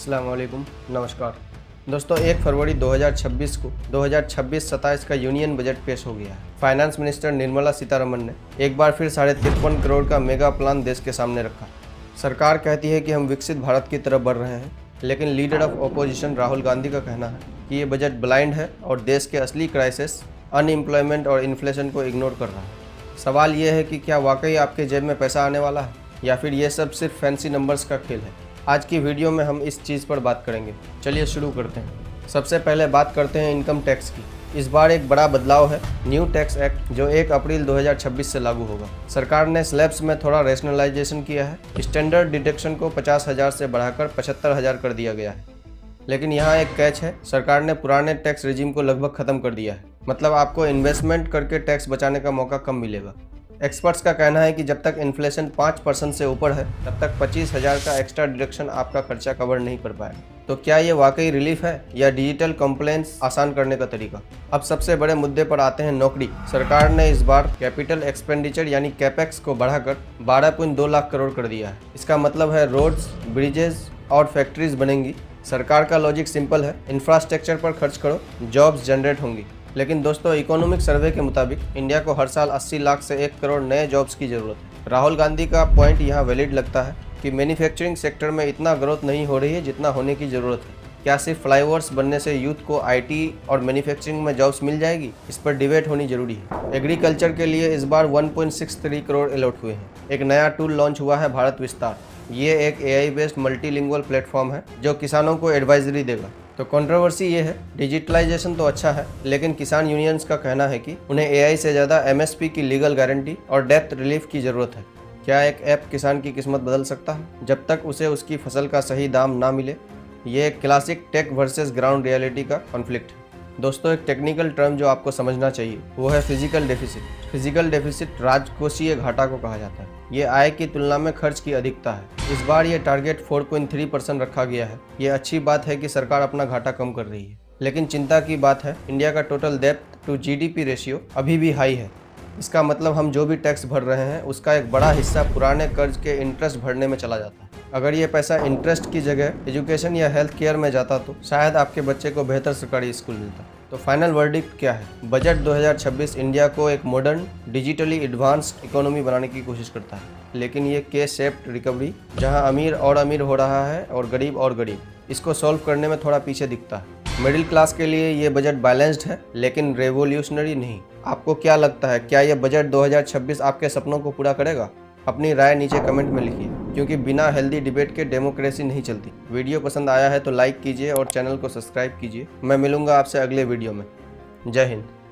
अस्सलाम वालेकुम, नमस्कार दोस्तों। 1 फरवरी 2026 को 2026-27 का यूनियन बजट पेश हो गया है। फाइनेंस मिनिस्टर निर्मला सीतारमण ने एक बार फिर 53.5 करोड़ का मेगा प्लान देश के सामने रखा। सरकार कहती है कि हम विकसित भारत की तरफ बढ़ रहे हैं, लेकिन leader of opposition Rahul Gandhi का कहना है कि ये बजट ब्लाइंड है और देश के असली क्राइसिस अनएम्प्लॉयमेंट और इन्फ्लेशन को इग्नोर कर रहा है। सवाल ये है कि क्या वाकई आपके जेब में पैसा आने वाला है या फिर ये सब सिर्फ फैंसी नंबर्स का खेल है। आज की वीडियो में हम इस चीज़ पर बात करेंगे। चलिए शुरू करते हैं। सबसे पहले बात करते हैं इनकम टैक्स की। इस बार एक बड़ा बदलाव है, न्यू टैक्स एक्ट, जो 1 अप्रैल 2026 से लागू होगा। सरकार ने स्लैब्स में थोड़ा रेशनलाइजेशन किया है। स्टैंडर्ड डिडक्शन को 50,000 से बढ़ाकर 75,000 कर दिया गया है। लेकिन यहाँ एक कैच है, सरकार ने पुराने टैक्स रिजीम को लगभग ख़त्म कर दिया है। मतलब आपको इन्वेस्टमेंट करके टैक्स बचाने का मौका कम मिलेगा। एक्सपर्ट्स का कहना है कि जब तक इन्फ्लेशन 5% से ऊपर है, तब तक 25,000 का एक्स्ट्रा डिडक्शन आपका खर्चा कवर नहीं कर पाएगा। तो क्या ये वाकई रिलीफ है या डिजिटल कंप्लेंट्स आसान करने का तरीका? अब सबसे बड़े मुद्दे पर आते हैं, नौकरी। सरकार ने इस बार कैपिटल एक्सपेंडिचर यानी कैपेक्स को बढ़ाकर 12.2 लाख करोड़ कर दिया है। इसका मतलब है रोड्स, ब्रिजेस और फैक्ट्रीज बनेंगी। सरकार का लॉजिक सिंपल है, इंफ्रास्ट्रक्चर पर खर्च करो, जॉब्स जनरेट होंगी। लेकिन दोस्तों, इकोनॉमिक सर्वे के मुताबिक इंडिया को हर साल 80 लाख से 1 करोड़ नए जॉब्स की ज़रूरत है। राहुल गांधी का पॉइंट यहाँ वैलिड लगता है कि मैन्युफैक्चरिंग सेक्टर में इतना ग्रोथ नहीं हो रही है जितना होने की ज़रूरत है। क्या सिर्फ फ्लाईओवर्स बनने से यूथ को आईटी और मैन्युफैक्चरिंग में जॉब्स मिल जाएगी? इस पर डिबेट होनी जरूरी है। एग्रीकल्चर के लिए इस बार 1.63 करोड़ अलॉट हुए हैं। एक नया टूल लॉन्च हुआ है, भारत विस्तार। ये एक AI बेस्ड मल्टीलिंगुअल प्लेटफॉर्म है जो किसानों को एडवाइजरी देगा। तो कंट्रोवर्सी ये है, डिजिटलाइजेशन तो अच्छा है, लेकिन किसान यूनियंस का कहना है कि उन्हें AI से ज़्यादा MSP की लीगल गारंटी और डेप्थ रिलीफ की ज़रूरत है। क्या एक ऐप किसान की किस्मत बदल सकता है जब तक उसे उसकी फसल का सही दाम ना मिले? ये एक classic tech versus ground reality का कॉन्फ्लिक्ट है। दोस्तों, एक टेक्निकल टर्म जो आपको समझना चाहिए वो है फिजिकल डेफिसिट। फिजिकल डेफिसिट राजकोषीय घाटा को कहा जाता है। ये आय की तुलना में खर्च की अधिकता है। इस बार ये टारगेट 4.3% रखा गया है। ये अच्छी बात है कि सरकार अपना घाटा कम कर रही है, लेकिन चिंता की बात है, इंडिया का टोटल डेब्ट टू GDP रेशियो अभी भी हाई है। इसका मतलब हम जो भी टैक्स भर रहे हैं उसका एक बड़ा हिस्सा पुराने कर्ज के इंटरेस्ट भरने में चला जाता है। अगर ये पैसा इंटरेस्ट की जगह एजुकेशन या हेल्थ केयर में जाता तो शायद आपके बच्चे को बेहतर सरकारी स्कूल मिलता। तो फाइनल वर्डिक्ट क्या है? बजट 2026 इंडिया को एक मॉडर्न, डिजिटली एडवांस्ड इकोनॉमी बनाने की कोशिश करता है, लेकिन ये के शेप्ड रिकवरी, जहां अमीर और अमीर हो रहा है और गरीब, इसको सॉल्व करने में थोड़ा पीछे दिखता है। मिडिल क्लास के लिए ये बजट बैलेंस्ड है, लेकिन रेवोल्यूशनरी नहीं। आपको क्या लगता है, क्या ये बजट 2026 आपके सपनों को पूरा करेगा? अपनी राय नीचे कमेंट में लिखिए, क्योंकि बिना हेल्दी डिबेट के डेमोक्रेसी नहीं चलती। वीडियो पसंद आया है तो लाइक कीजिए और चैनल को सब्सक्राइब कीजिए। मैं मिलूंगा आपसे अगले वीडियो में। जय हिंद।